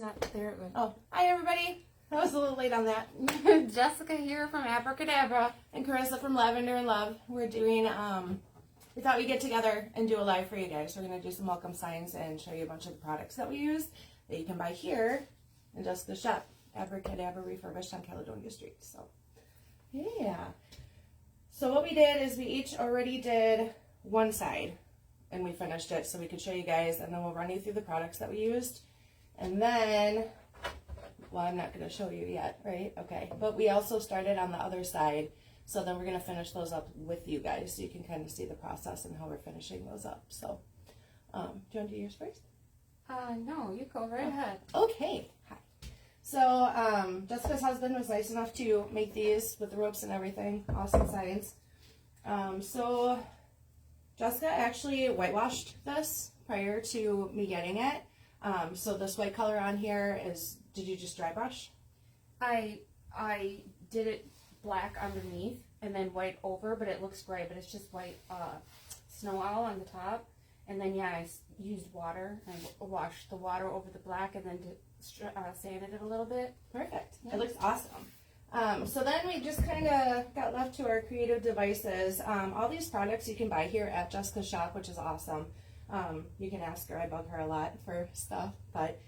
not there. Oh, hi everybody. I was a little late on that. Jessica here from Abracadabra. And Carissa from Lavender and Love. We're doing, we thought we'd get together and do a live for you guys. We're going to do some welcome signs and show you a bunch of the products that we use that you can buy here in Jessica's shop, Abracadabra Refurbished on Caledonia Street. So, yeah. So what we did is we each already did one side and we finished it so we could show you guys, and then we'll run you through the products that we used. And then, well, I'm not going to show you yet, right? Okay. But we also started on the other side, so then we're going to finish those up with you guys so you can kind of see the process and how we're finishing those up. So, do you want to do yours first? No, you go right ahead. Okay. Hi. So, Jessica's husband was nice enough to make these with the ropes and everything. Awesome signs. So, Jessica actually whitewashed this prior to me getting it. So this white color on here is, did you just dry brush? I did it black underneath and then white over, but it looks gray, but it's just white snow owl on the top. And then, yeah, I used water and washed the water over the black and then sanded it a little bit. Perfect. Yeah. It looks awesome. So then we just kind of got left to our creative devices. All these products you can buy here at Jessica's shop, which is awesome. You can ask her. I bug her a lot for stuff. But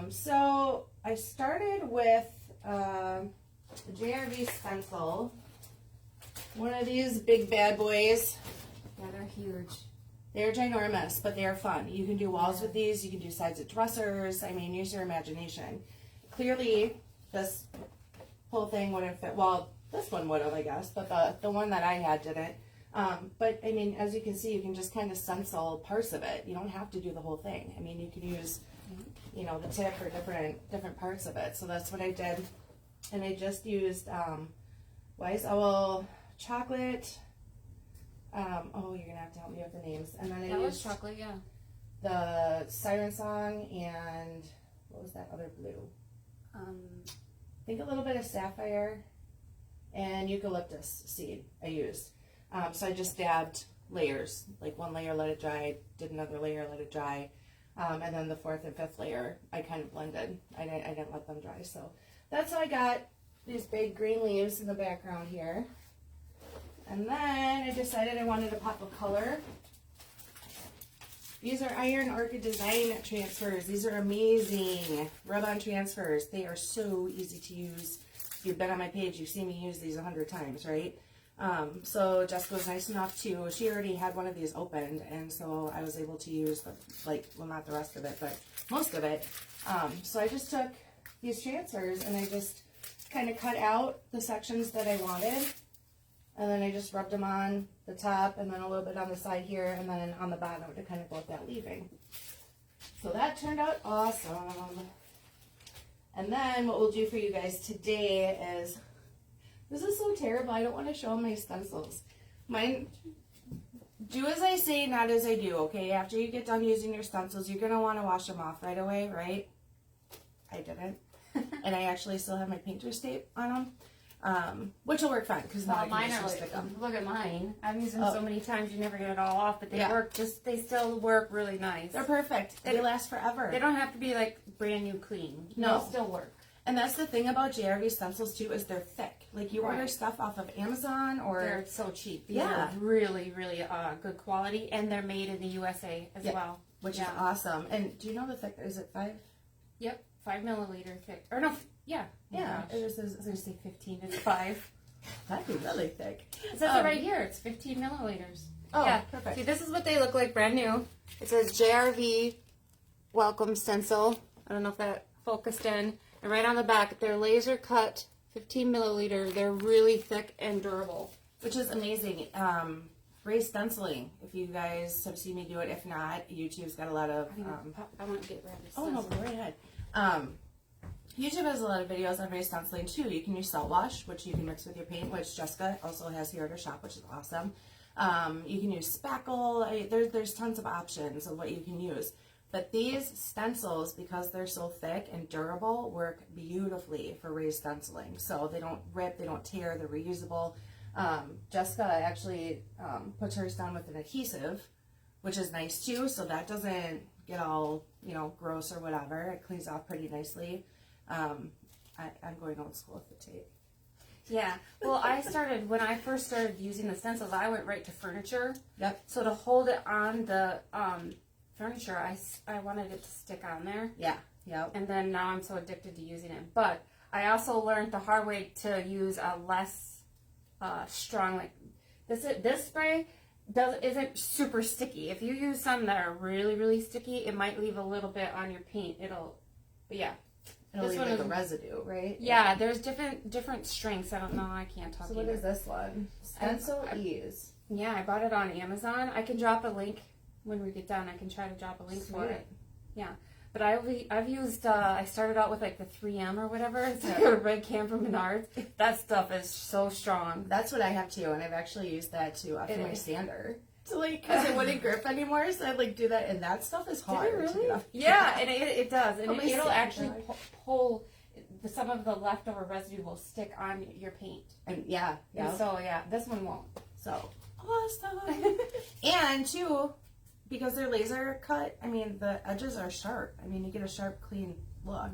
so I started with the JRV Stencil. One of these big bad boys. Yeah, they're huge. They're ginormous, but they're fun. You can do walls with these. You can do sides of dressers. I mean, use your imagination. Clearly, this whole thing wouldn't fit. Well, this one would have, I guess, but the one that I had didn't. But, I mean, as you can see, you can just kind of stencil parts of it. You don't have to do the whole thing. I mean, you can use, you know, the tip or different parts of it. So that's what I did. And I just used Wise Owl chocolate. Oh, you're going to have to help me with the names. And then I used chocolate, yeah. The Siren Song and what was that other blue? I think a little bit of sapphire and eucalyptus seed I used. So I just dabbed layers, like one layer, let it dry, did another layer, let it dry, and then the fourth and fifth layer I kind of blended. I didn't let them dry. So that's how I got these big green leaves in the background here. And then I decided I wanted to pop a color. These are Iron Orchid Design Transfers. These are amazing rub-on transfers. They are so easy to use. If you've been on my page, you've seen me use these 100 times, right? So Jessica was nice enough to, she already had one of these opened, and so I was able to use, well, not the rest of it, but most of it. So I just took these transfers and I just kind of cut out the sections that I wanted. And then I just rubbed them on the top and then a little bit on the side here and then on the bottom to kind of go with that leaving. So that turned out awesome. And then what we'll do for you guys today is, this is so terrible, I don't want to show my stencils. Mine, do as I say, not as I do, okay? After you get done using your stencils, you're going to want to wash them off right away, right? I didn't. And I actually still have my painter's tape on them. Which will work fine because now mine are like, look at mine. I've used them so many times you never get it all off, but they work. They still work really nice. They're perfect. They last forever. They don't have to be like brand new clean. No, they'll still work. And that's the thing about JRV stencils too, is they're thick. Like you order stuff off of Amazon or they're so cheap. These are really good quality, and they're made in the USA as well, which is awesome. And do you know the thick? Is it 5? Yep, 5 milliliter thick. Or no. Yeah. It was, I was going to say 15. It's 5. That'd be really thick. It says it right here. It's 15 milliliters. Oh, yeah. Perfect. See, this is what they look like brand new. It says JRV Welcome Stencil. I don't know if that focused in. And right on the back, they're laser cut, 15 milliliter. They're really thick and durable. Which is amazing. Raised stenciling, if you guys have seen me do it. If not, YouTube's got a lot of... I want to get rid of this. Oh, no, go right ahead. YouTube has a lot of videos on raised stenciling too. You can use salt wash, which you can mix with your paint, which Jessica also has here at her shop, which is awesome. You can use spackle. There's tons of options of what you can use. But these stencils, because they're so thick and durable, work beautifully for raised stenciling. So they don't rip, they don't tear, they're reusable. Jessica actually puts hers down with an adhesive, which is nice too, so that doesn't get all, you know, gross or whatever. It cleans off pretty nicely. I'm going old school with the tape. Yeah. Well, when I first started using the stencils, I went right to furniture. Yep. So to hold it on the furniture, I wanted it to stick on there. Yeah. Yep. And then now I'm so addicted to using it. But I also learned the hard way to use a less strong, like this spray isn't super sticky. If you use some that are really, really sticky, it might leave a little bit on your paint. It'll leave like a residue, right? Yeah, there's different strengths. I don't know. I can't talk. So what is this one? Stencil Ease. Yeah, I bought it on Amazon. I can drop a link when we get done. I can try to drop a link for it. Yeah, but I've used. I started out with like the 3M or whatever. It's like a red can from Menards. That stuff is so strong. That's what I have too, and I've actually used that too after my sander. So like, because it wouldn't grip anymore, so I'd like do that, and that stuff is hard. Did it really? Yeah, and it does, and it'll actually pull. Some of the leftover residue will stick on your paint. And yeah. And so this one won't. So awesome. And too, because they're laser cut, I mean the edges are sharp. I mean you get a sharp, clean look.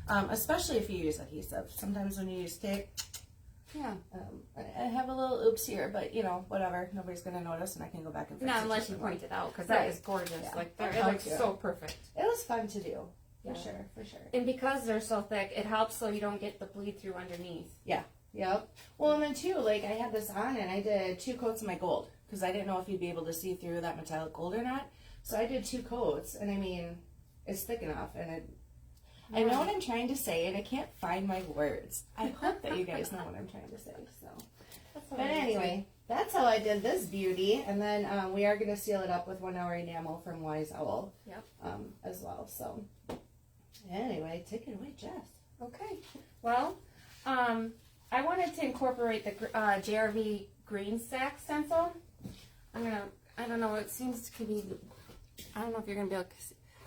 Mm-hmm. Especially if you use adhesive. Sometimes when you use tape. Yeah. I have a little oops here, but you know, whatever. Nobody's gonna notice, and I can go back and fix it. Not unless you point it out, because that is gorgeous. Yeah. Like it looks so perfect. It was fun to do. For sure. And because they're so thick, it helps so you don't get the bleed through underneath. Yeah. Yep. Well, and then too, like I had this on, and I did 2 coats of my gold because I didn't know if you'd be able to see through that metallic gold or not. So I did 2 coats, and I mean, it's thick enough, and I know what I'm trying to say, and I can't find my words. I hope that you guys know what I'm trying to say. So, but anyway, that's how I did this beauty, and then we are going to seal it up with 1 hour enamel from Wise Owl. Yep. As well. So, anyway, take it away, Jess. Okay. Well, I wanted to incorporate the JRV green sack stencil. I don't know, it seems to be, I don't know if you're going to be able to,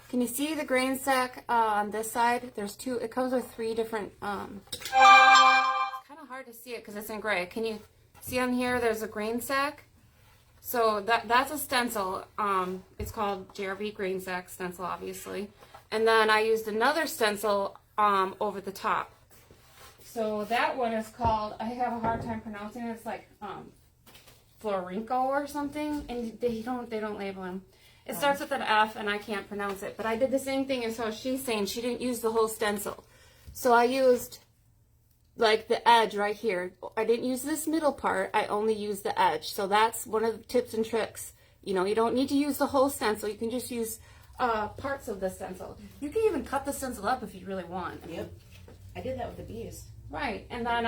can you see the grain sack on this side? There's 2, it comes with 3 different, it's kind of hard to see it because it's in gray. Can you see on here, there's a grain sack? So that's a stencil. It's called JRV grain sack stencil, obviously. And then I used another stencil over the top. So that one is called, I have a hard time pronouncing it, it's like Folklorico or something, and they don't label them. It starts with an F, and I can't pronounce it, but I did the same thing as how she's saying. She didn't use the whole stencil. So I used like the edge right here. I didn't use this middle part, I only used the edge. So that's one of the tips and tricks. You know, you don't need to use the whole stencil, you can just use parts of the stencil. You can even cut the stencil up if you really want. Yep. I did that with the bees. Right, and then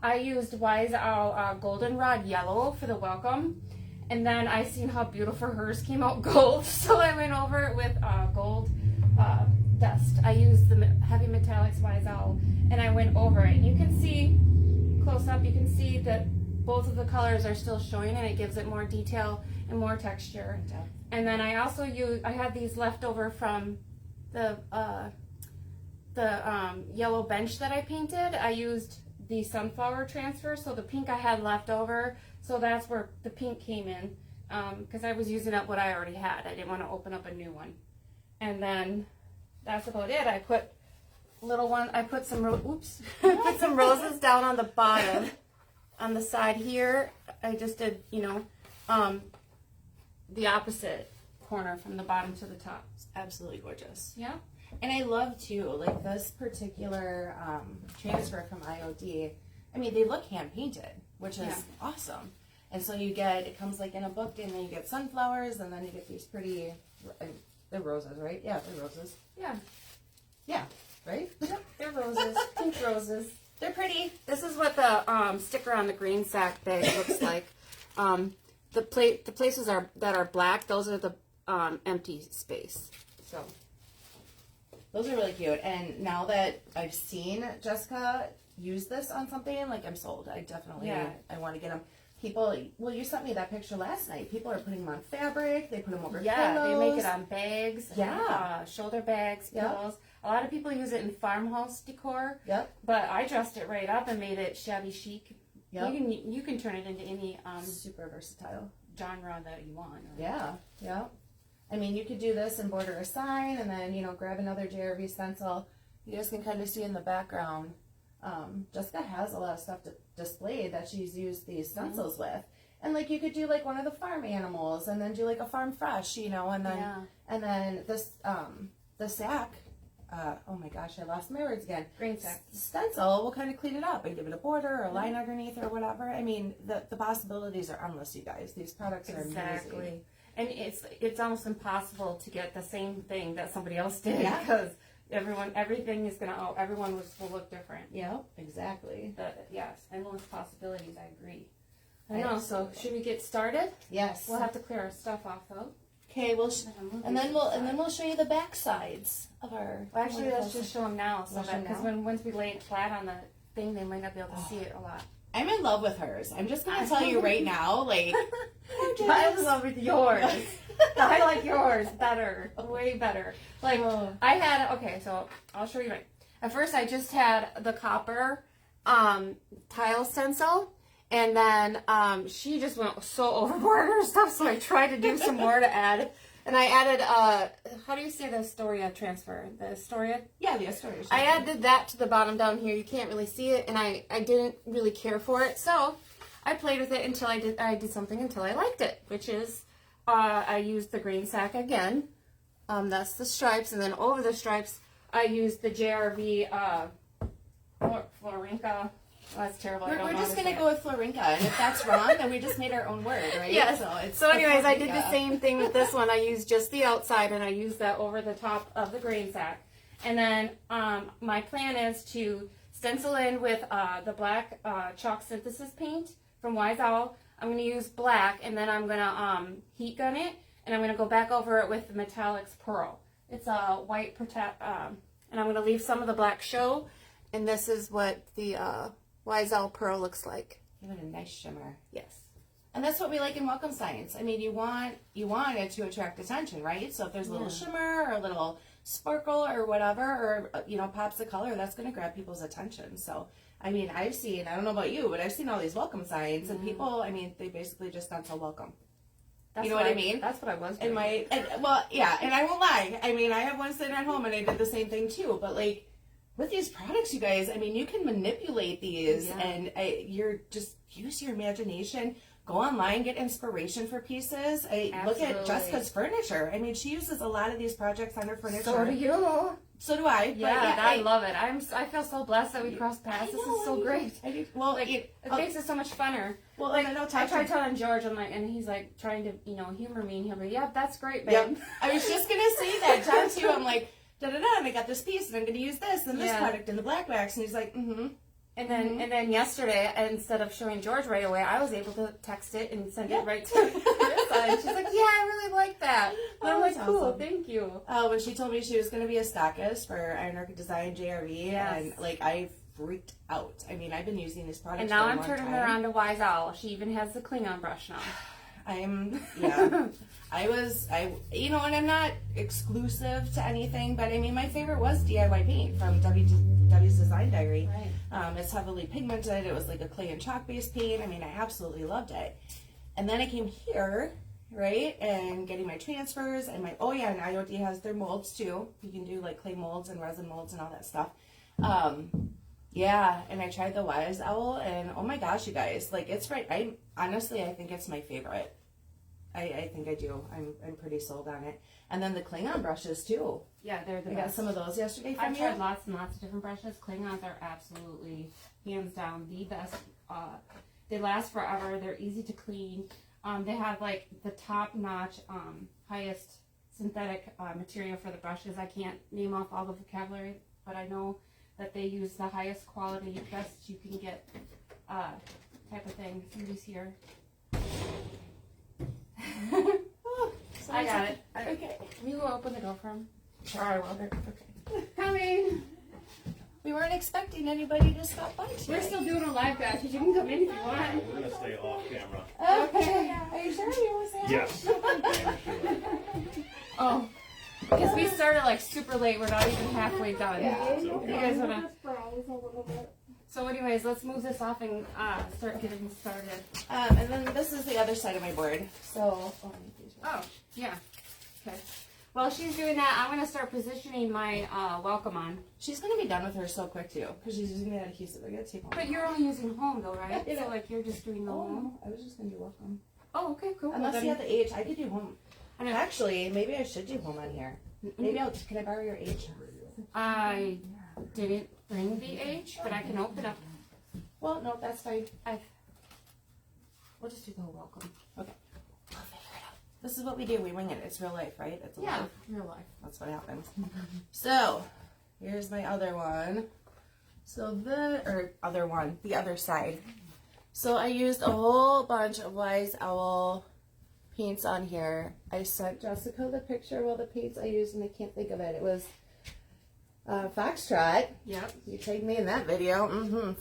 I used Wise Owl Goldenrod Yellow for the Welcome, and then I seen how beautiful hers came out gold, so I went over it with gold dust. I used the Heavy Metallics Wise Owl, and I went over it. You can see, close up, you can see that both of the colors are still showing, and it gives it more detail and more texture. And then I also I had these left over from the yellow bench that I painted. I used the sunflower transfer, so the pink I had left over, so that's where the pink came in, because I was using up what I already had. I didn't want to open up a new one. And then that's about it. I put some put some roses down on the bottom, on the side here. I just did, you know, the opposite corner from the bottom to the top. It's absolutely gorgeous. Yeah. And I love too, like this particular transfer from IOD. I mean, they look hand painted, which is awesome. And so you get, it comes like in a book, and then you get sunflowers, and then you get these pretty, they're roses, right? Yeah, they're roses. Yeah. Yeah, right? Yep, they're roses, pink roses. They're pretty. This is what the sticker on the green sack bag looks like. The places that are black, those are the empty space. So. Those are really cute, and now that I've seen Jessica use this on something, like I'm sold. I definitely, I want to get them. People, well, you sent me that picture last night. People are putting them on fabric. They put them over pillows. They make it on bags. Yeah. Shoulder bags, pillows. A lot of people use it in farmhouse decor. Yep. But I dressed it right up and made it shabby chic. Yep. You can turn it into any super versatile genre that you want. Yeah. Yeah. I mean, you could do this and border a sign and then, you know, grab another JRV stencil. You guys can kind of see in the background, Jessica has a lot of stuff displayed that she's used these stencils with. And like you could do like one of the farm animals and then do like a farm fresh, you know, and then this, the sack, oh my gosh, I lost my words again. Green sack. Stencil will kind of clean it up and give it a border or a line underneath or whatever. I mean, the possibilities are endless, you guys. These products are amazing. And it's almost impossible to get the same thing that somebody else did because everything is everyone will look different. Yeah, exactly. Yes, endless possibilities. I agree. I know. So should we get started? Yes. We'll have to clear our stuff off though. Okay, and then we'll show you the back sides of our. Well, actually, let's just show them now, so that because once we lay it flat on the thing, they might not be able to see it a lot. I'm in love with hers. I'm just gonna tell you right now, like I'm in love with yours. I like yours better, way better. Like I had so I'll show you. At first, I just had the copper tile stencil. And then she just went so overboard with her stuff, so I tried to do some more to add. And I added, how do you say the Astoria transfer? The Astoria? Yeah, the Astoria. I added that to the bottom down here. You can't really see it, and I didn't really care for it. So I played with it until I did something until I liked it, which is I used the green sack again. That's the stripes. And then over the stripes, I used the JRV Folklorico. Oh, that's terrible. We're just going to go with Florinka, and if that's wrong, then we just made our own word, right? Yes. So anyways, I did the same thing with this one. I used just the outside, and I used that over the top of the grain sack. And then my plan is to stencil in with the black chalk synthesis paint from Roald Dahl. I'm going to use black, and then I'm going to heat gun it, and I'm going to go back over it with the Metallics Pearl. It's a white, and I'm going to leave some of the black show, and this is what the Roald Dahl Pearl looks like. Give it a nice shimmer. Yes. And that's what we like in welcome signs. I mean, you want it to attract attention, right? So if there's a little shimmer or a little sparkle or whatever, or, you know, pops of color, that's going to grab people's attention. So, I mean, I don't know about you, but I've seen all these welcome signs, and people, I mean, they basically just stencil welcome. You know what I mean? That's what I was doing. Well, yeah, and I won't lie. I mean, I have one sitting at home, and I did the same thing too, but like, with these products, you guys, I mean, you can manipulate these, and you're just use your imagination. Go online, get inspiration for pieces. Look at Jessica's furniture. I mean, she uses a lot of these projects on her furniture. So do you. So do I. Yeah, I love it. I feel so blessed that we crossed paths. This is so great. Well, it makes it so much funner. Well, like, I tried telling George, and he's like trying to, you know, humor me, and he'll be, yeah, that's great, babe. Yep. I was just gonna say that, John too. I'm like, and I got this piece, and I'm going to use this and this product and the black wax, and he's like, And then yesterday, instead of showing George right away, I was able to text it and send it right to Marissa, and she's like, yeah, I really like that. And I'm like, cool, thank you. When she told me she was going to be a stockist for Iron Orchid Design JRV, and like, I freaked out. I mean, I've been using this product and now I'm turning her on to Roald Dahl. She even has the Klingon brush now. You know, and I'm not exclusive to anything, but I mean, my favorite was DIY paint from W's Design Diary. Right. It's heavily pigmented. It was like a clay and chalk based paint. I mean, I absolutely loved it. And then I came here, right, and getting my transfers and and IOD has their molds too. You can do like clay molds and resin molds and all that stuff. And I tried the Wise Owl, and oh my gosh, you guys, like, it's right. I think it's my favorite. I think I do. I'm pretty sold on it. And then the Klingon brushes too. Yeah, they're the best. I got some of those yesterday from you. I've tried lots and lots of different brushes. Klingons are absolutely, hands down, the best. They last forever. They're easy to clean. They have like the top-notch, highest synthetic material for the brushes. I can't name off all the vocabulary, but I know that they use the highest quality, best you can get type of thing. Somebody's here. I got it. Okay. Can you go open the door for him? Sure, I will. Okay. Coming. We weren't expecting anybody to stop by today. We're still doing a live, guys. You can come in if you want. We're going to stay off camera. Okay. Are you sure you want to say Yes. Oh. Because we started like super late. We're not even halfway done. Yeah. It's okay. You guys want to... So anyways, let's move this off and start getting started. And then this is the other side of my board. So, yeah. Okay. While she's doing that, I'm going to start positioning my Welcome on. She's going to be done with her so quick, too, because she's using that adhesive. I got to take home. But you're only using home, though, right? Yeah. So, like, you're just doing the home? I was just going to do Welcome. Oh, okay, cool. Unless you have the H, I could do home. I know. Actually, maybe I should do home on here. Maybe can I borrow your H? I didn't bring the H, but I can open up. Well, no, that's fine. We'll just do the whole Welcome. Okay. We'll figure it out. This is what we do. We wing it. It's real life, right? It's alive. Real life. That's what happens. So, here's my other one. So the other side. So I used a whole bunch of Wise Owl paints on here. I sent Jessica the picture of all the paints I used, and I can't think of it. It was Foxtrot. Yep. You tagged me in that video.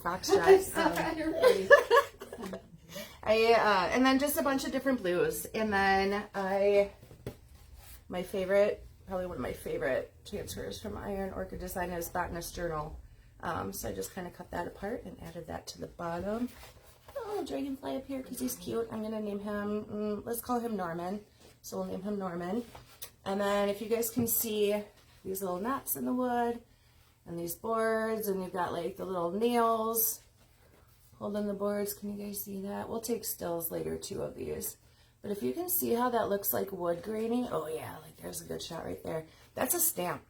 Foxtrot. You're pretty. And then just a bunch of different blues. And then probably one of my favorite transfers from Iron Orchid Design is Botanist Journal. So I just kind of cut that apart and added that to the bottom. Oh, dragonfly up here because he's cute. I'm going to name him, let's call him Norman. So we'll name him Norman. And then if you guys can see these little knots in the wood and these boards, and you've got like the little nails holding the boards. Can you guys see that? We'll take stills later too of these. But if you can see how that looks like wood graining, oh yeah, like there's a good shot right there. That's a stamp.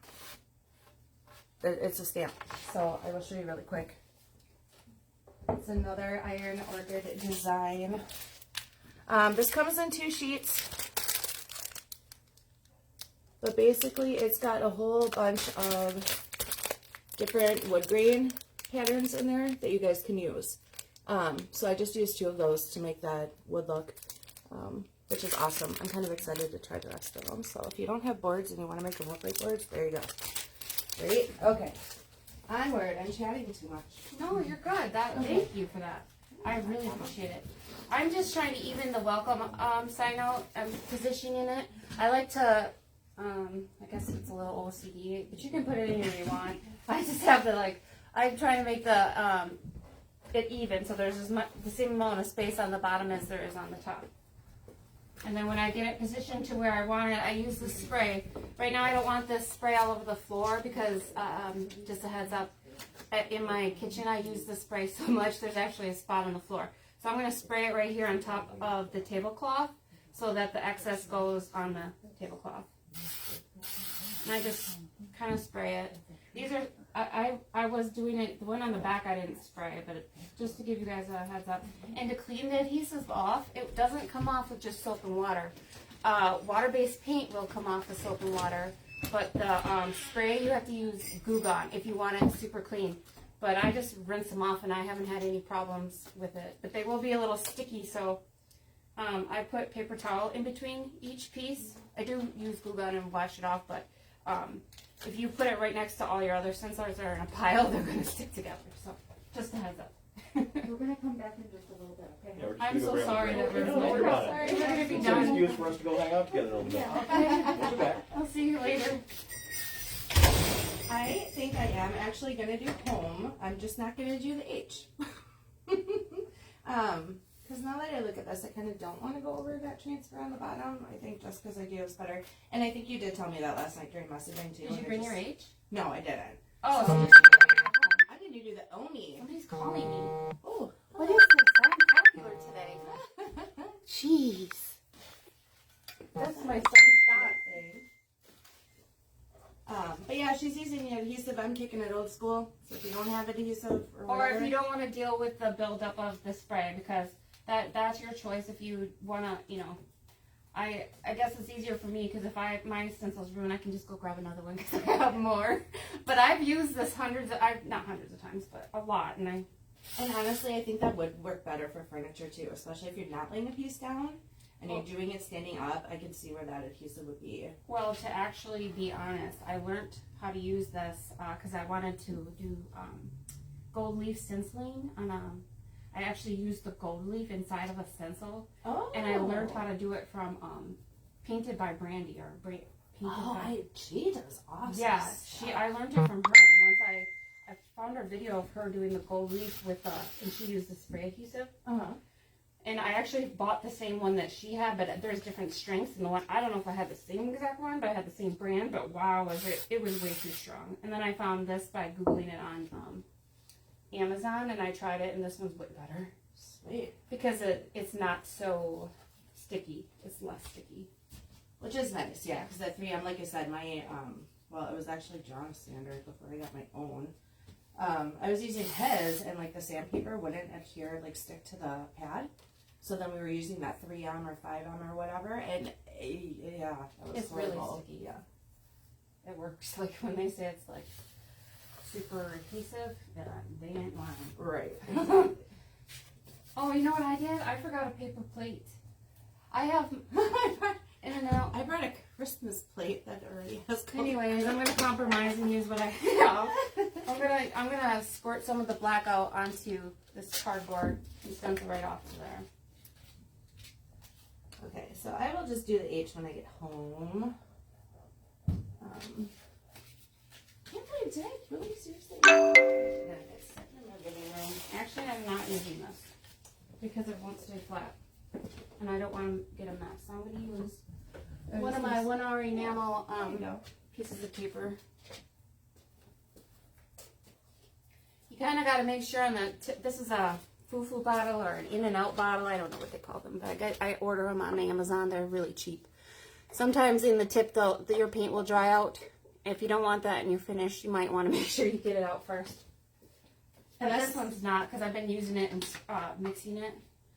It's a stamp. So I will show you really quick. It's another Iron Orchid design. This comes in 2 sheets. But basically it's got a whole bunch of different wood grain patterns in there that you guys can use. So I just used 2 of those to make that wood look, which is awesome. I'm kind of excited to try the rest of them. So if you don't have boards and you want to make them look like boards, there you go. Great. Okay. Onward. I'm chatting too much. No, you're good. Thank you for that. I really appreciate it. I'm just trying to even the Welcome sign out. I'm positioning it. I like to, I guess it's a little OCD, but you can put it anywhere you want. I just have to I'm trying to make the it even, so there's the same amount of space on the bottom as there is on the top. And then when I get it positioned to where I want it, I use the spray. Right now I don't want this spray all over the floor because, just a heads up, in my kitchen I use the spray so much there's actually a spot on the floor. So I'm going to spray it right here on top of the tablecloth so that the excess goes on the tablecloth. And I just kind of spray it. These are, I was doing it, the one on the back I didn't spray, but just to give you guys a heads up. And to clean the adhesive off, it doesn't come off with just soap and water. Water-based paint will come off with soap and water, but the spray you have to use Goo Gone if you want it super clean. But I just rinse them off and I haven't had any problems with it. But they will be a little sticky, so I put paper towel in between each piece. I do use Goo Gone and wash it off, but if you put it right next to all your other stencilers that are in a pile, they're going to stick together. So, just a heads up. We're going to come back in just a little bit, okay? Yeah, we're just I'm gonna so go sorry grab a that break. we're No, you're fine. sorry. We're going to be It's an done. excuse for us to go hang out together a little bit. Yeah. We'll be back. I'll see you later. I think I am actually going to do home. I'm just not going to do the H. Because now that I look at this, I kind of don't want to go over that transfer on the bottom. I think just because I do is better. And I think you did tell me that last night during messaging too. Did you bring your H? No, I didn't. Oh, So- so I'm going to do the Oni. somebody's calling me. Oh, What is this? I'm popular today. Jeez. That's my son Scott. But yeah, she's using the adhesive. I'm taking it old school. So if you don't have adhesive or Or whatever. if you don't want to deal with the buildup of the spray, because that's your choice. If you want to, I guess it's easier for me because if my stencil's ruined, I can just go grab another one because I have more. But I've used this not hundreds of times, but a lot, and honestly, I think that would work better for furniture too, especially if you're not laying a piece down and you're doing it standing up. I can see where that adhesive would be. well, to actually be honest, I learned how to use this because I wanted to do gold leaf stenciling on I actually used the gold leaf inside of a stencil, and I learned how to do it from Painted by Brandy or Painted by. She does awesome. Yeah, I learned it from her. And once I found her video of her doing the gold leaf with and she used the spray adhesive. And I actually bought the same one that she had, but there's different strengths. And the one, I don't know if I had the same exact one, but I had the same brand. But wow, it was way too strong. And then I found this by Googling it on Amazon, and I tried it, and this one's way better. Sweet. Because it's not so sticky. It's less sticky. Which is nice, yeah. Because that 3M, like I said, my, well, it was actually John's standard before I got my own. I was using his, and like the sandpaper wouldn't adhere, like stick to the pad. So then we were using that 3M or 5M or whatever, and yeah, that was It's really horrible. sticky, yeah. It works like when they say it's like super adhesive, they ain't lying. Right. Oh, you know what I did? I forgot a paper plate. I have in and out. I brought a Christmas plate that already has. Anyways, I'm gonna compromise and use what I have. I'm gonna squirt some of the black out onto this cardboard and stencil right off of there. Okay, so I will just do the H when I get home. Can't believe, did I really seriously? Actually, I'm not using this because it won't stay flat, and I don't want to get a mess. I'm going to use one of my 1 hour enamel pieces of paper. You kind of got to make sure on the tip. This is a foo-foo bottle or an in-and-out bottle. I don't know what they call them, but I order them on Amazon. They're really cheap. Sometimes in the tip, though, your paint will dry out. If you don't want that and you're finished, you might want to make sure you get it out first. And this one's not, because I've been using it and mixing it.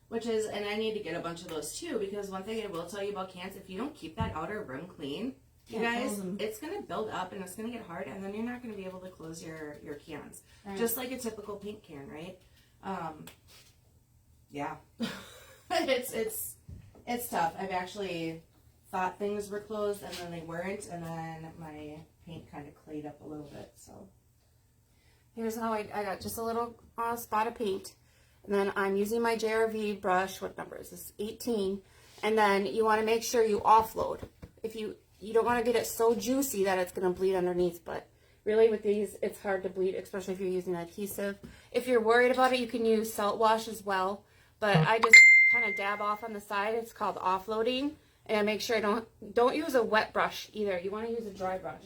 Which is, and I need to get a bunch of those too, because one thing I will tell you about cans, if you don't keep that outer rim clean, you guys, it's going to build up and it's going to get hard, and then you're not going to be able to close your cans. Right. Just like a typical paint can, right? Yeah. It's tough. I've actually thought things were closed and then they weren't, and then my paint kind of clayed up a little bit, so. Here's how I got just a little spot of paint. And then I'm using my JRV brush. What number is this? 18. And then you want to make sure you offload. If you don't want to get it so juicy that it's going to bleed underneath, but really with these, it's hard to bleed, especially if you're using adhesive. If you're worried about it, you can use salt wash as well. But I just kind of dab off on the side. It's called offloading. And make sure don't use a wet brush either. You want to use a dry brush.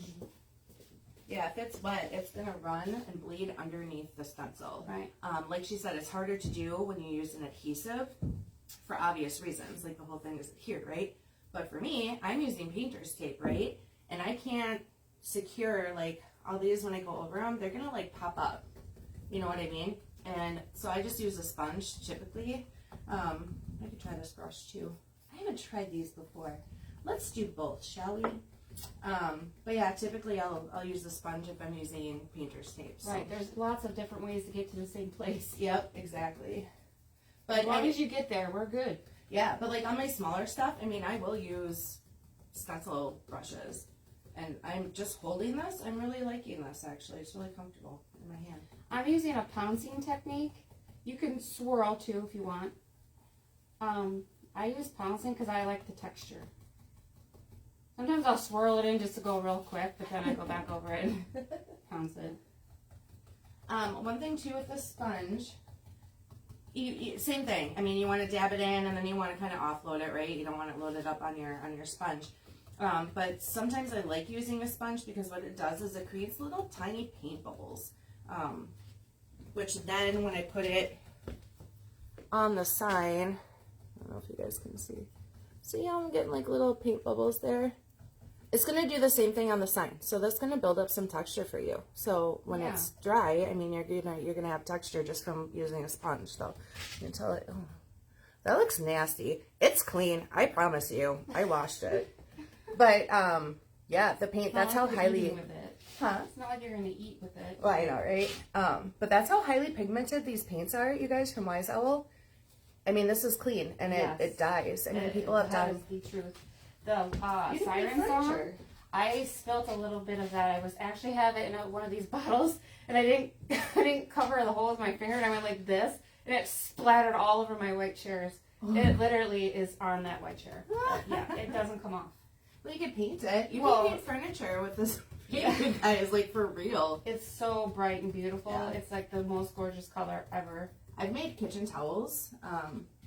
Yeah, if it's wet, it's going to run and bleed underneath the stencil. Right. Like she said, it's harder to do when you use an adhesive for obvious reasons. Like the whole thing is adhered, right? But for me, I'm using painter's tape, right? And I can't secure, like, all these when I go over them. They're going to, like, pop up. You know what I mean? And so I just use a sponge, typically. I could try this brush, too. I haven't tried these before. Let's do both, shall we? But yeah, typically I'll use a sponge if I'm using painter's tape. So. Right, there's lots of different ways to get to the same place. Yep, exactly. But as long as you get there, we're good. Yeah, but like on my smaller stuff, I mean, I will use stencil brushes. And I'm just holding this. I'm really liking this, actually. It's really comfortable in my hand. I'm using a pouncing technique. You can swirl, too, if you want. I use pouncing because I like the texture. Sometimes I'll swirl it in just to go real quick, but then I go back over it and pounce it. One thing, too, with this sponge, same thing. I mean, you want to dab it in, and then you want to kind of offload it, right? You don't want it loaded up on your sponge. But sometimes I like using a sponge because what it does is it creates little tiny paint bubbles, which then when I put it on the sign, I don't know if you guys can see. See how I'm getting like little paint bubbles there? It's going to do the same thing on the sign. So that's going to build up some texture for you. So when it's dry, I mean, you're gonna have texture just from using a sponge. So you can tell it, oh, that looks nasty. It's clean. I promise you. I washed it. But, yeah, the paint, that's how highly... With it. Huh? It's not like you're going to eat with it. Well, I know, right? But that's how highly pigmented these paints are, you guys, from Wise Owl. I mean, this is clean, and it dies. I mean, people have done... That is the truth. The siren song, I spilt a little bit of that. I was actually have it in one of these bottles, and I didn't cover the hole with my finger, and I went like this, and it splattered all over my white chairs. It literally is on that white chair. Yeah, it doesn't come off. Well, you can paint it. You can paint furniture with this paint, you guys, like for real. It's so bright and beautiful. Yeah. It's like the most gorgeous color ever. I've made kitchen towels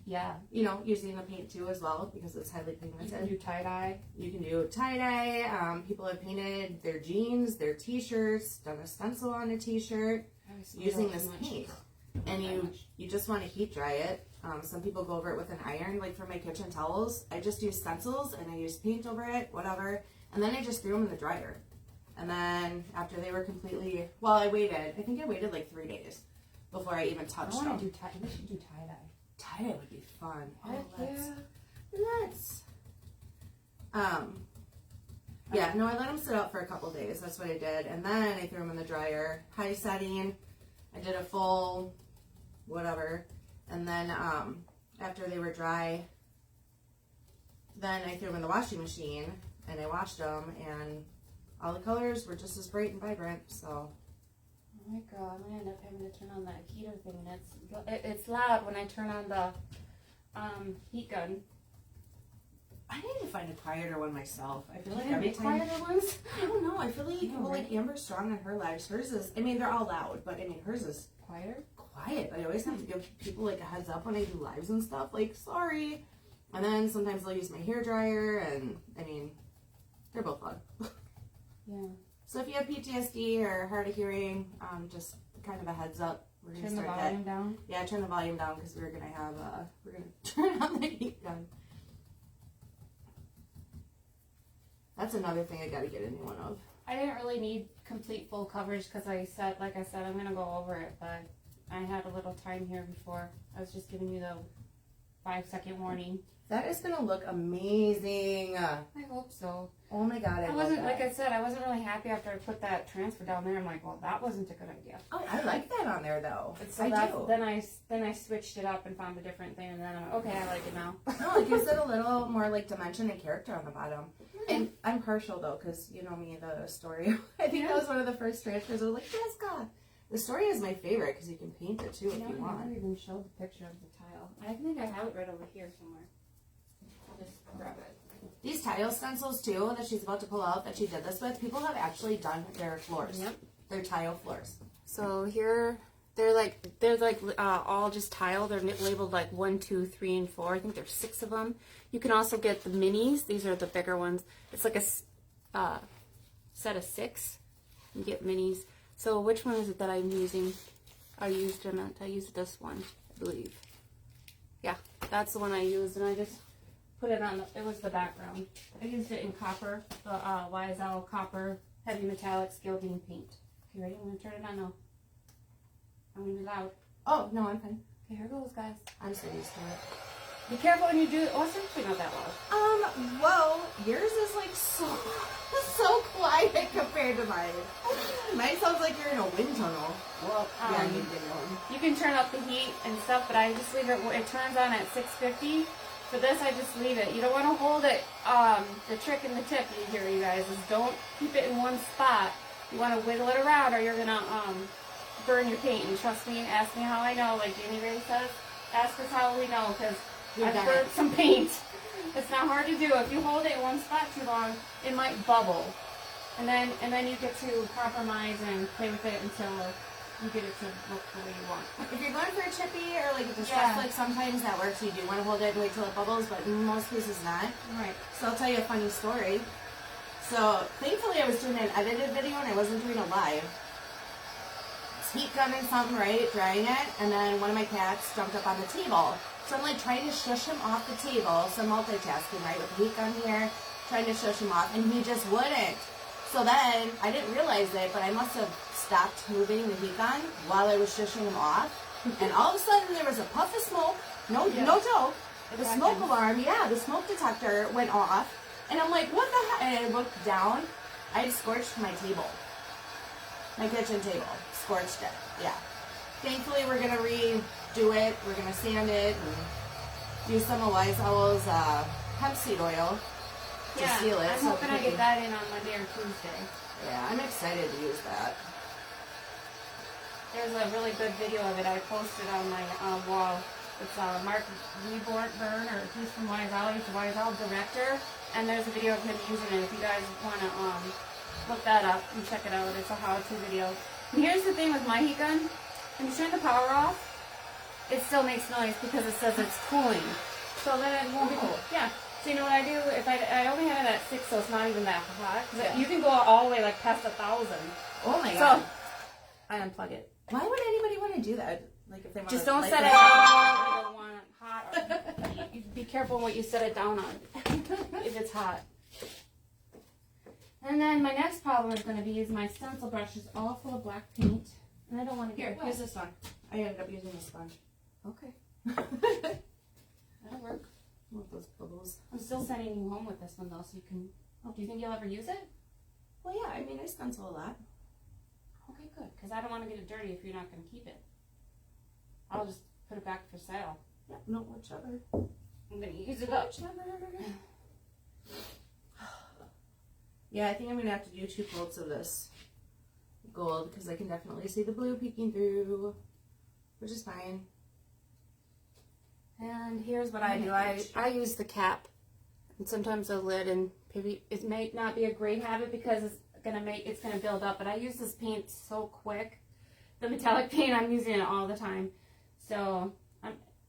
Yeah. You know, using the paint too as well because it's highly You pigmented. can do tie-dye. You can do tie-dye. People have painted their jeans, their t-shirts, done a stencil on a t-shirt using this paint. And you just want to heat dry it. Some people go over it with an iron. Like for my kitchen towels, I just use stencils and I use paint over it, whatever. And then I just threw them in the dryer. And then after they were completely, well, I think I waited like 3 days before I even touched them. We should do tie-dye. Tie-dye would be fun. Heck Let's. Yeah, no, I let them sit out for a couple days. That's what I did. And then I threw them in the dryer. High setting. I did a full whatever. And then after they were dry, then I threw them in the washing machine and I washed them and all the colors were just as bright and vibrant. So. Oh my god, I'm gonna end up having to turn on that heater thing, and it's loud when I turn on the heat gun. I need to find a quieter one myself. I feel like Can I every make time. quieter ones? I don't know. I feel like No, like Amber's strong on her lives. Hers is. I mean, they're all loud, but I mean, hers is Quieter? quiet. But I always have to give people like a heads up when I do lives and stuff. Like, sorry. And then sometimes I'll use my hair dryer, and I mean, they're both loud. Yeah. So if you have PTSD or hard of hearing, just kind of a heads up. We're gonna Turn the start volume down. Yeah, turn the volume down because we're gonna turn on the heat gun. That's another thing I gotta get a new one of. I didn't really need complete full coverage because like I said, I'm gonna go over it, but I had a little time here before. I was just giving you the 5-second warning. That is gonna look amazing. I hope so. Oh my god, I wasn't, love that. like I said, I wasn't really happy after I put that transfer down there. I'm like, well, that wasn't a good idea. Oh, I like that on there though. So I do. Then I switched it up and found a different thing, and then I'm like, okay, I like it now. No, it gives it a little more like dimension and character on the bottom. And I'm partial though, because you know me, the Astoria. I think that was one of the first transfers. I was like, yes, God. The Astoria is my favorite because you can paint it too if you I want. never even showed the picture of the tile. I think I have it right over here somewhere. I'll just grab it. These tile stencils too that she's about to pull out that she did this with, people have actually done their floors. Yep. Their tile floors. So here, they're like all just tile. They're labeled like 1, 2, 3, and 4. I think there's 6 of them. You can also get the minis. These are the bigger ones. It's like a set of 6. You get minis. So which one is it that I'm using? I used this one, I believe. Yeah, that's the one I used, and I just put it on. It was the background. I used it in copper, the YSL copper heavy metallic scale beam paint. Okay, ready? I'm gonna turn it on now. I'm gonna be loud. Oh, no, I'm fine. Okay, here goes, guys. I'm so used to it. Be careful when you do it. Oh, it's actually not that loud. Well, yours is like so quiet compared to mine. Mine sounds like you're in a wind tunnel. Well, Yeah, you did one. you can turn up the heat and stuff, but I just leave it. It turns on at 650. For this, I just leave it. You don't want to hold it. The trick and the tip here, you guys, is don't keep it in one spot. You want to wiggle it around, or you're gonna burn your paint. And trust me, ask me how I know. Like Jami Ray says, ask us how we know, because I've burnt some paint. It's not hard to do. If you hold it in one spot too long, it might bubble, and then you get to compromise and play with it until you get it to look the way you want. If you're going for a chippy or like a distress look, sometimes that works. You do want to hold it and wait till it bubbles, but in most cases not. Right. So I'll tell you a funny story. So thankfully I was doing an edited video and I wasn't doing a live. Heat gunning something, right? Drying it, and then one of my cats jumped up on the table. So I'm like trying to shush him off the table. So multitasking, right? With the heat gun here, trying to shush him off, and he just wouldn't. So then I didn't realize it, but I must have stopped moving the heat gun while I was shushing him off. And all of a sudden there was a puff of smoke. No joke. The smoke alarm, the smoke detector went off. And I'm like, what the heck? And I looked down. I had scorched my table. My kitchen table. Scorched it. Yeah. Thankfully, we're going to redo it. We're going to sand it and do some of Wise Owl's hemp seed oil to seal it. I'm hoping I get that in on Monday or Tuesday. Yeah, I'm excited to use that. There's a really good video of it I posted on my wall. It's Mark Reborn, or he's from Wise Owl. He's the Wise Owl director. And there's a video of him using it. If you guys want to look that up and check it out, it's a how-to video. And here's the thing with my heat gun. When you turn the power off, it still makes noise because it says it's cooling. So then it won't be cool. Yeah. So you know what I do? If I only have it at 6, so it's not even that hot. Yeah. You can go all the way like past 1,000. Oh my god. So I unplug it. Why would anybody want to do that? Like if they want Just to don't light set it it down. You don't want it hot. Or you be careful what you set it down on if it's hot. And then my next problem is going to be my stencil brush is all full of black paint, and I don't want to get Here, wet. here's this one. I ended up using a sponge. Okay, that'll work. Love those bubbles. I'm still sending you home with this one though, so you can. Oh, do you think you'll ever use it? Well, yeah, I mean, I stencil a lot. Okay, good. Because I don't want to get it dirty if you're not going to keep it. I'll just put it back for sale. Yeah, no, whichever. I'm going to use it up. Yeah, I think I'm going to have to do 2 coats of this gold because I can definitely see the blue peeking through, which is fine. And here's what I do. I use the cap and sometimes the lid, and maybe it may not be a great habit because it's gonna build up, but I use this paint so quick. The metallic paint, I'm using it all the time. So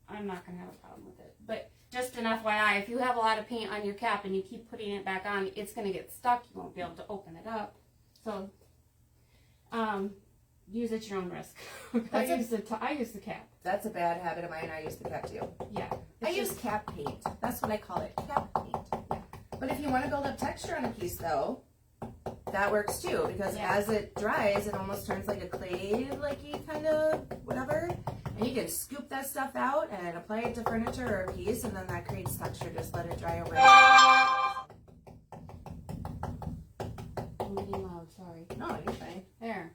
I'm not gonna have a problem with it. But just an FYI, if you have a lot of paint on your cap and you keep putting it back on, it's gonna get stuck. You won't be able to open it up. So use at your own risk. I use the cap. That's a bad habit of mine. I use the cap too. Yeah. I use cap paint. That's what I call it, cap paint. Yeah. But if you want to build up texture on a piece though, that works too, because as it dries, it almost turns like a clay-likey kind of whatever. And you can scoop that stuff out and apply it to furniture or a piece, and then that creates texture. Just let it dry over. I'm getting loud, sorry. No, you're fine. There.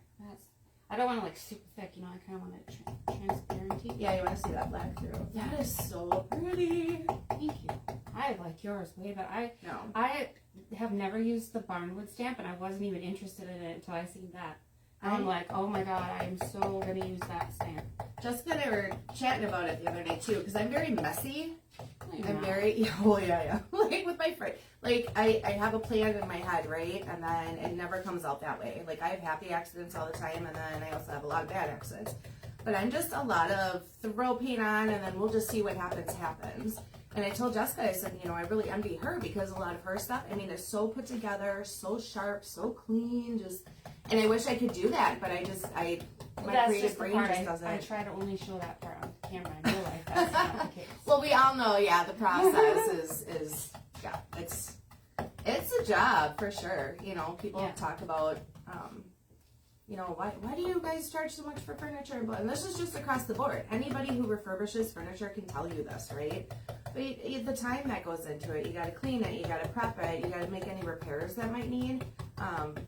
I don't want it like super thick, you know, I kind of want it transparent. Yeah, you want to see that black through. Yeah. That is so pretty. Thank you. I like yours way, but I No. have never used the barnwood stamp, and I wasn't even interested in it until I seen that. I'm like, oh my god, I am so gonna use that stamp. Jessica and I were chatting about it the other day too, because I'm very messy. No, I'm very, like with my friend, like I have a plan in my head, right? And then it never comes out that way. Like I have happy accidents all the time, and then I also have a lot of bad accidents. But I'm just a lot of throw paint on, and then we'll just see what happens. And I told Jessica, I said, I really envy her because a lot of her stuff, I mean, it's so put together, so sharp, so clean, and I wish I could do that, but my creative brain just doesn't. I try to only show that part on camera. In real life, that's not the case. Well, we all know, the process is it's a job for sure. People talk about, why do you guys charge so much for furniture? And this is just across the board. Anybody who refurbishes furniture can tell you this, right? But the time that goes into it, you got to clean it, you got to prep it, you got to make any repairs that might need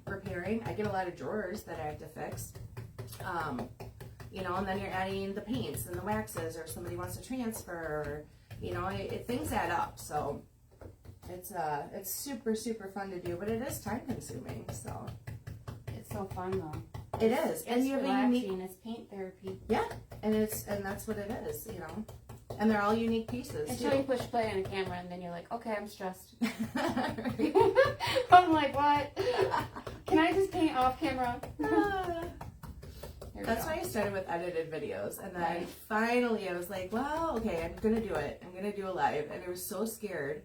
repairing. I get a lot of drawers that I have to fix. And then you're adding the paints and the waxes, or somebody wants to transfer, things add up. So it's super, super fun to do, but it is time consuming. So it's so fun though. It is. It's relaxing. It's paint therapy. Yeah, and that's what it is, And they're all unique pieces. Until you push play on a camera, and then you're like, okay, I'm stressed. I'm like, what? Can I just paint off camera? That's why I started with edited videos, and then finally I was like, well, okay, I'm gonna do it. I'm gonna do a live, and I was so scared.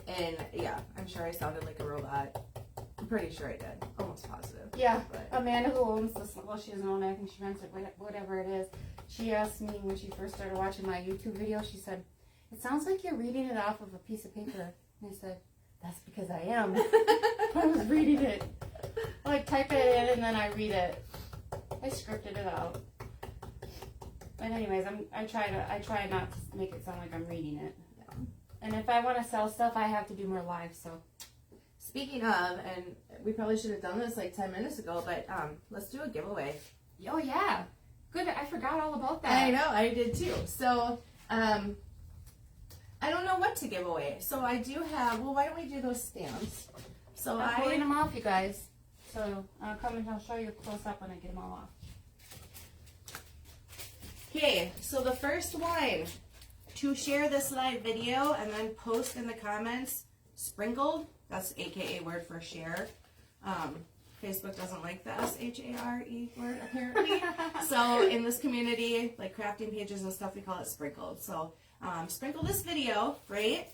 And yeah, I'm sure I sounded like a robot. I'm pretty sure I did. Almost positive. Yeah. But Amanda, who owns this, well, she doesn't own it. I think she rents it, whatever it is. She asked me when she first started watching my YouTube video, she said, it sounds like you're reading it off of a piece of paper. And I said, that's because I am. I was reading it. I like type it in and then I read it. I scripted it out. But anyways, I try not to make it sound like I'm reading it. Yeah. And if I want to sell stuff, I have to do more live, so. Speaking of, and we probably should have done this like 10 minutes ago, but let's do a giveaway. Oh yeah. Good, I forgot all about that. I know, I did too. So, I don't know what to give away. So I do have, well, why don't we do those stamps? So I'm pulling them off, you guys. So I'll come and I'll show you close up when I get them all off. Okay, so the first one to share this live video and then post in the comments, sprinkled, that's AKA word for share, Facebook doesn't like the S-H-A-R-E word, apparently. So in this community, like crafting pages and stuff, we call it sprinkled. So sprinkle this video, right?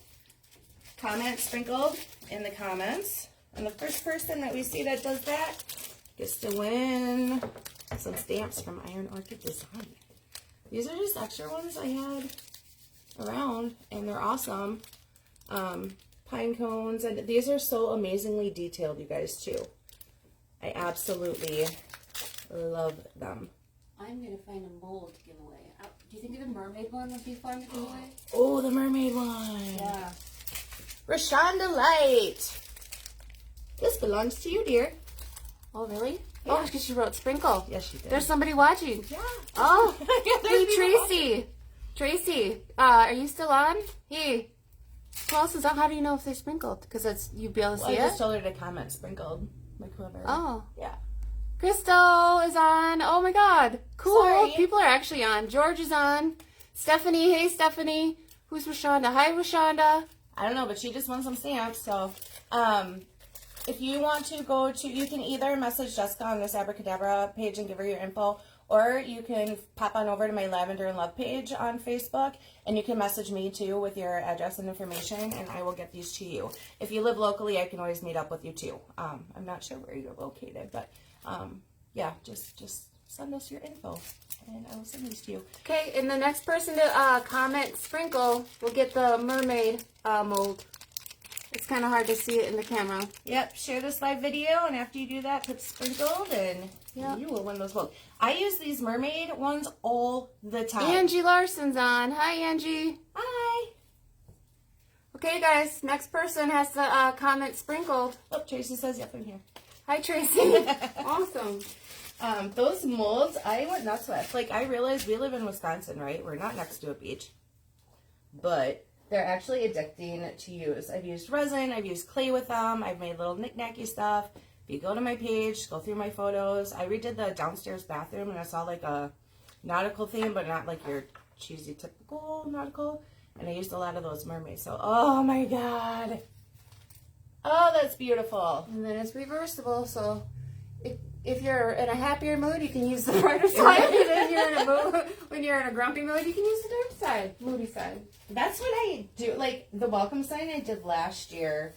Comment sprinkled in the comments. And the first person that we see that does that gets to win some stamps from Iron Orchid Design. These are just extra ones I had around, and they're awesome. Pine cones, and these are so amazingly detailed, you guys, too. I absolutely love them. I'm going to find a mold to give away. Do you think the mermaid one would be fun to give away? Oh, the mermaid one. Yeah. Rashonda Light. This belongs to you, dear. Oh, really? Yeah. Oh, because she wrote sprinkle. Yes, she did. There's somebody watching. Yeah. Oh, Yeah, hey, there's Tracy. Tracy, are you still on? Hey. Who else is on? How do you know if they're sprinkled? Because it's you'd be able to see I it? just told her to comment sprinkled. Like whoever. Oh. Yeah. Crystal is on. Oh my god. Cool. Sorry. People are actually on. George is on. Stephanie. Hey, Stephanie. Who's Rashonda? Hi, Rashonda. I don't know, but she just won some stamps. So, if you want to go to, you can either message Jessica on this Abracadabra page and give her your info, or you can pop on over to my Lavender and Love page on Facebook, and you can message me too with your address and information, and I will get these to you. If you live locally, I can always meet up with you too. I'm not sure where you're located, but yeah, just send us your info, and I will send these to you. Okay, and the next person to comment sprinkle will get the mermaid mold. It's kind of hard to see it in the camera. Yep, share this live video, and after you do that, put sprinkled, and you will win those molds. I use these mermaid ones all the time. Angie Larson's on. Hi, Angie. Hi. Okay, guys, next person has to comment sprinkled. Oh, Tracy says, yep, I'm here. Hi, Tracy. Awesome. Those molds, I went nuts with. Like, I realized we live in Wisconsin, right? We're not next to a beach. But they're actually addicting to use. I've used resin. I've used clay with them. I've made little knick-knacky stuff. If you go to my page, go through my photos. I redid the downstairs bathroom, and I saw, like, a nautical theme, but not, like, your cheesy, typical nautical. And I used a lot of those mermaids. So, oh, my God. Oh, that's beautiful. And then it's reversible, so if you're in a happier mood, you can use the brighter side. And if you're in a mood, when you're in a grumpy mood, you can use the dark side, moody side. That's what I do. Like, the welcome sign I did last year.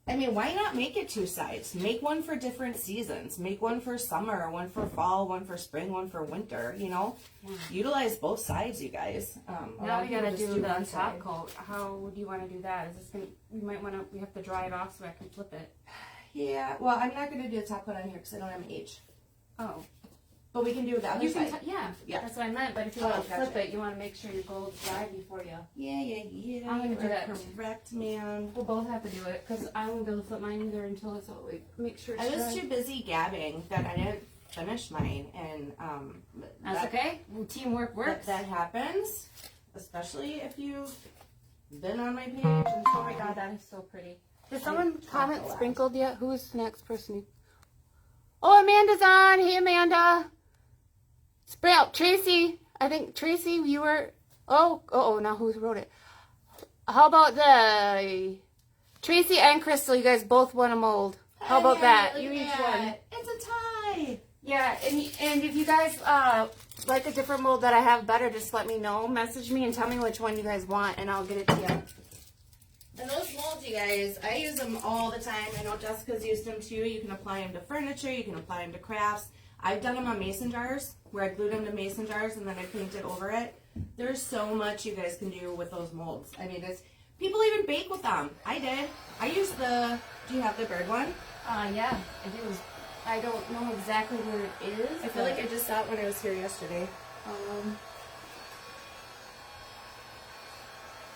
I mean, why not make it two sides? Make one for different seasons. Make one for summer, one for fall, one for spring, one for winter, you know? Yeah. Utilize both sides, you guys. Now we gotta do the top coat. How do you want to do that? Is this gonna, we have to dry it off so I can flip it. Yeah, well, I'm not going to do the top coat on here because I don't have an H. Oh. But we can do the other side. Yeah, that's what I meant. But if you want to flip it, you want to make sure your gold's dry before you. Yeah. I'm going to do that. Correct, man. We'll both have to do it because I won't be able to flip mine either until it's all, like, make sure it's I was dry. too busy gabbing that I didn't finish mine. And that's okay. Well, teamwork works. That happens, especially if you've been on my page. And oh my God, that is so pretty. Did someone comment sprinkled yet? Who's the next person? Oh, Amanda's on. Hey, Amanda. Sprout. Tracy. I think, Tracy, you were... Oh, now who wrote it? How about the... Tracy and Crystal, you guys both won a mold. How about that? You each won. It's a tie. Yeah, and if you guys like a different mold that I have better, just let me know. Message me and tell me which one you guys want, and I'll get it to you. And those molds, you guys, I use them all the time. I know Jessica's used them too. You can apply them to furniture. You can apply them to crafts. I've done them on mason jars, where I glued them to mason jars and then I painted over it. There's so much you guys can do with those molds. I mean, people even bake with them. I did. I used do you have the bird one? Yeah, I do. I don't know exactly where it is. I feel like I just saw it when I was here yesterday.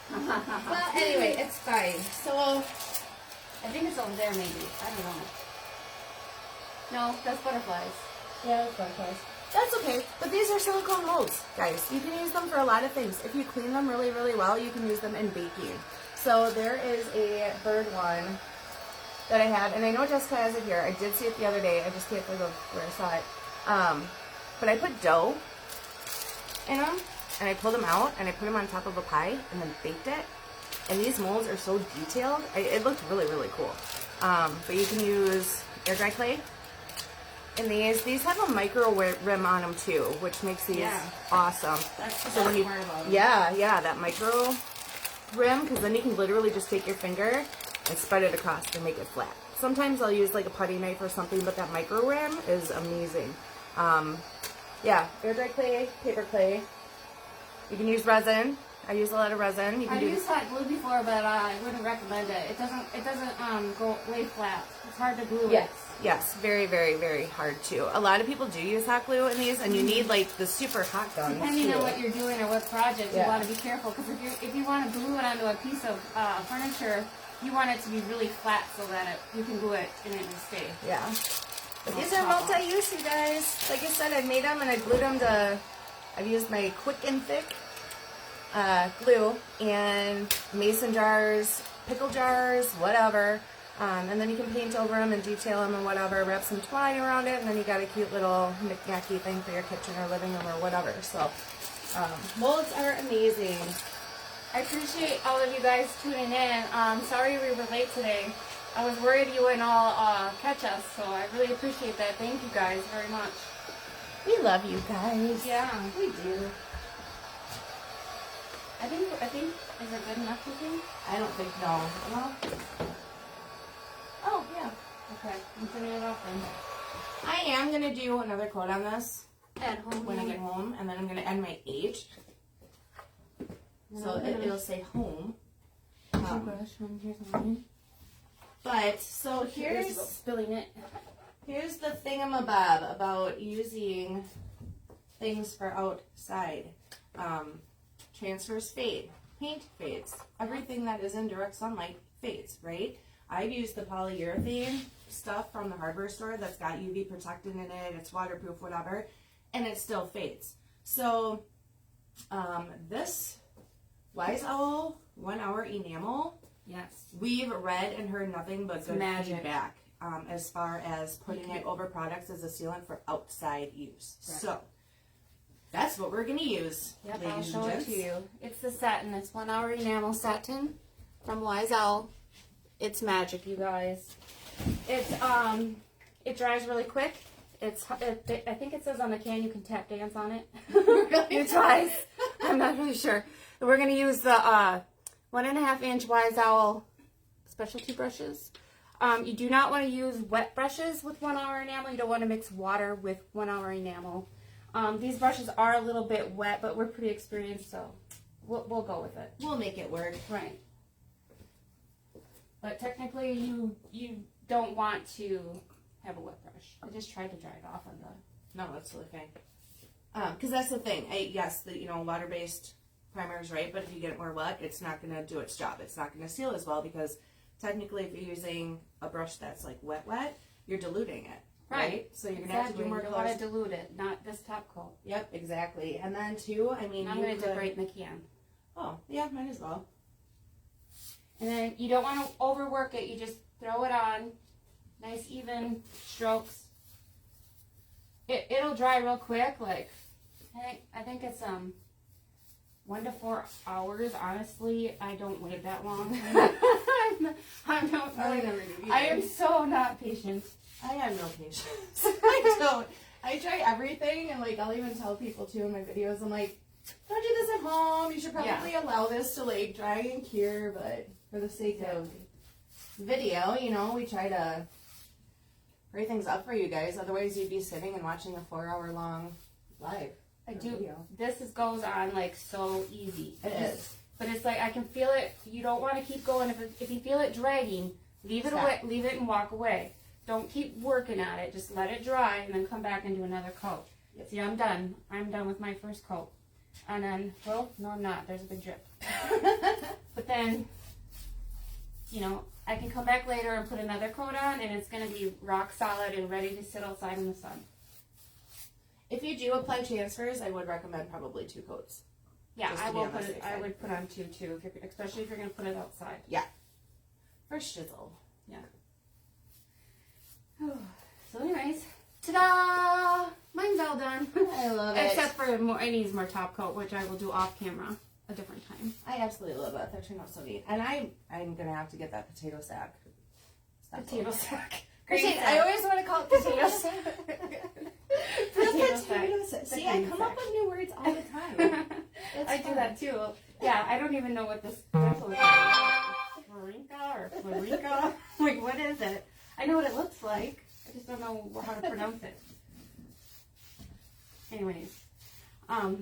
Well, anyway, it's fine. So, I think it's over there, maybe. I don't know. No, that's butterflies. Yeah, that's butterflies. That's okay. But these are silicone molds, guys. You can use them for a lot of things. If you clean them really, really well, you can use them in baking. So there is a bird one that I have, and I know Jessica has it here. I did see it the other day. I just can't think of where I saw it. But I put dough in them, and I pulled them out, and I put them on top of a pie, and then baked it. And these molds are so detailed. It looked really, really cool. But you can use air dry clay, in these have a micro rim on them too, which makes these awesome. That's the So when best you, part about them. yeah, that micro rim, because then you can literally just take your finger and spread it across and make it flat. Sometimes I'll use like a putty knife or something, but that micro rim is amazing. Yeah, air dry clay, paper clay. You can use resin. I use a lot of resin. You can I've do used hot glue before, but I wouldn't recommend it. It doesn't go lay flat. It's hard to glue. Yes, yes, very, very, very hard too. A lot of people do use hot glue in these, and you need like the super hot guns. Depending too. on what you're doing or what project, you want to be careful, because if you want to glue it onto a piece of furniture, you want it to be really flat so that you can glue it and it will stay. Yeah. But these are multi-use, you guys. Like I said, I've made them and I glued them to. I've used my quick and thick glue and mason jars, pickle jars, whatever. And then you can paint over them and detail them and whatever. Wrap some twine around it, and then you got a cute little knick-knacky thing for your kitchen or living room or whatever. So molds are amazing. I appreciate all of you guys tuning in. Sorry we were late today. I was worried you wouldn't all catch us, so I really appreciate that. Thank you guys very much. We love you guys. Yeah. We do. I think, is it good enough, you think? I don't think, no. Well, oh, yeah. Okay, I'm turning it off then. I am going to do another coat on this At home. when I get home, and then I'm going to end my H. So it'll say home. Here's mine. But, so here's Spilling it. Here's the thingamabob about using things for outside. Transfers fade. Paint fades. Everything that is in direct sunlight fades, right? I've used the polyurethane stuff from the hardware store that's got UV protectant in it, it's waterproof, whatever, and it still fades. So, this Wise Owl 1 hour enamel, Yes. we've read and heard nothing but good magic. feedback as far as putting it over products as a sealant for outside use. Right. So that's what we're going to use. Yep, I'll ladies show and it gents. to you. It's the satin. It's 1 hour enamel satin from Wise Owl. It's magic, you guys. It's it dries really quick. I think it says on the can you can tap dance on it. It dries. I'm not really sure. We're gonna use the 1.5 inch Wise Owl specialty brushes. You do not want to use wet brushes with 1 hour enamel. You don't want to mix water with 1 hour enamel. These brushes are a little bit wet, but we're pretty experienced, so we'll go with it. We'll make it work. Right. But technically, you don't want to have a wet brush. I just tried to dry it off on the. No, that's totally fine. Because that's the thing. Yes, the water-based primer is right, but if you get it more wet, it's not going to do its job. It's not going to seal as well because technically, if you're using a brush that's like wet, you're diluting it. Right. So you're going to have to do more You colors. want to dilute it, not this top coat. Yep, exactly. And then too, I mean, I'm going to dip right in the can. Oh, yeah, might as well. And then you don't want to overwork it. You just throw it on, nice even strokes. It'll dry real quick. Like I think it's 1 to 4 hours. Honestly, I don't wait that long. I am so not patient. I have no patience. I don't. I try everything, and like I'll even tell people too in my videos. I'm like, don't do this at home. You should probably allow this to like dry and cure, but for the sake of video, we try to hurry things up for you guys. Otherwise, you'd be sitting and watching a 4 hour long live. I do. Video. This goes on like so easy. It is. But it's like I can feel it. You don't want to keep going. If you feel it dragging, leave it away. Leave it and walk away. Don't keep working at it. Just let it dry and then come back and do another coat. Yep. See, I'm done. I'm done with my first coat. And then, well, no, I'm not. There's a big drip. But then, I can come back later and put another coat on, and it's going to be rock solid and ready to sit outside in the sun. If you do apply transfers, I would recommend probably 2 coats. Yeah, Just to I be will on the put it. safe I side. would put on 2 too, especially if you're going to put it outside. Yeah. For shizzle. Yeah. So, anyways, ta-da! Mine's all done. I love it. Except for it needs more top coat, which I will do off camera a different time. I absolutely love it. That turned out so neat. And I'm gonna have to get that potato sack. Potato sack. Christine, I always want to call it potato sack. Potato sack. See, I come up with new words all the time. I do that too. Yeah, I don't even know what this stencil is called. Florinka or Florico? Like, what is it? I know what it looks like. I just don't know how to pronounce it. Anyways, I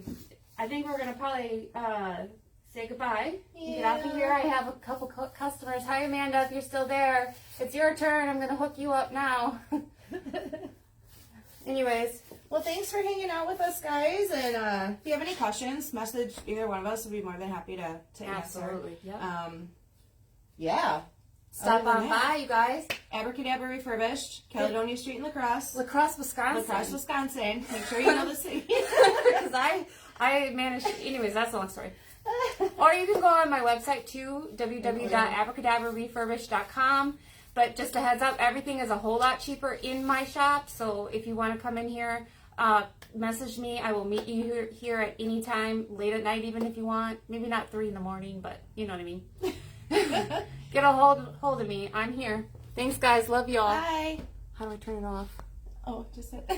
think we're gonna probably say goodbye. Yeah. Get off of here. I have a couple customers. Hi, Amanda, if you're still there, it's your turn. I'm gonna hook you up now. Anyways, well, thanks for hanging out with us, guys. And if you have any questions, message either one of us. We'll be more than happy to answer. Absolutely. Yep. Yeah. Stop on by, you guys. Abracadabra Refurbished, Caledonia Street in La Crosse, Wisconsin. Wisconsin. Make sure you know the city. Because I managed. Anyways, that's a long story. Or you can go on my website too, www.abracadabrarefurbished.com. But just a heads up, everything is a whole lot cheaper in my shop. So if you want to come in here, message me. I will meet you here at any time, late at night even if you want. Maybe not 3 in the morning, but you know what I mean. Get a hold of me. I'm here. Thanks, guys. Love y'all. Bye. How do I turn it off? Oh, just it.